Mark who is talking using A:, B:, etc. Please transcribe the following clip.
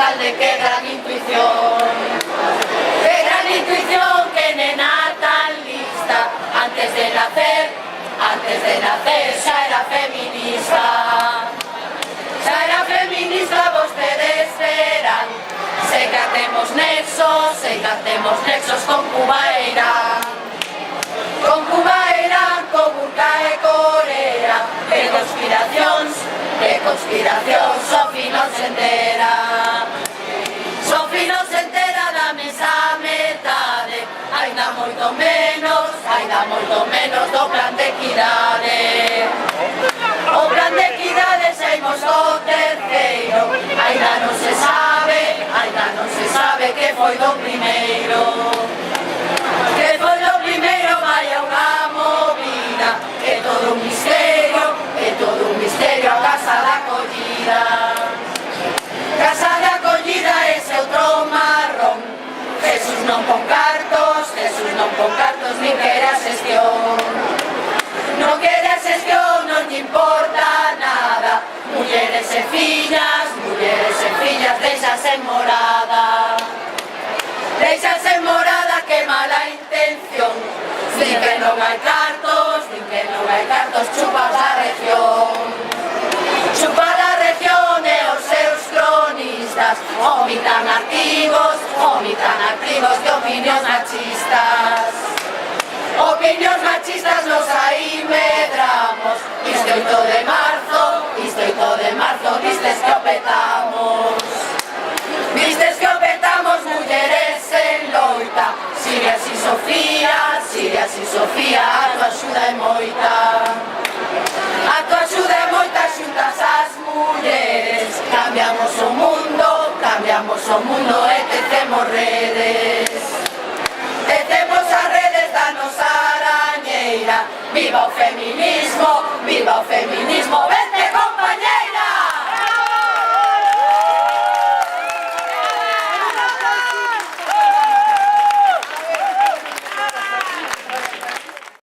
A: alcalde, qué gran intuición que nena tan lista, antes de nacer xa era feminista, vostedes verán, sei que temos nexos con Cuba e Irán, con Burka e Corea, de conspiracións, Sofi non se entera da mesa metade, aínda moito menos do plan de equidade. O plan de equidade saímos do terceiro, aínda non se sabe que foi do primeiro. Vai a unha movida, é todo un misterio, a casa da acollida. Casa de acollida ese outro marrón, Jesús non pon cartos, nin quere a xestión. Non lle importa nada, mulleres e fillas, deixase morada, que mala intención. Din que non hai cartos, chupa a región e os seus cronistas vomitan artigos de opinións machistas, nos aí medramos. Isto 8 de marzo, vistes que o petamos, mulleres en loita. Sigue así Sofía, a tua axuda é moita. Xuntas as mulleres, cambiamos o mundo e tecemos redes. Tecemos as redes da nosa arañeira. Viva o feminismo,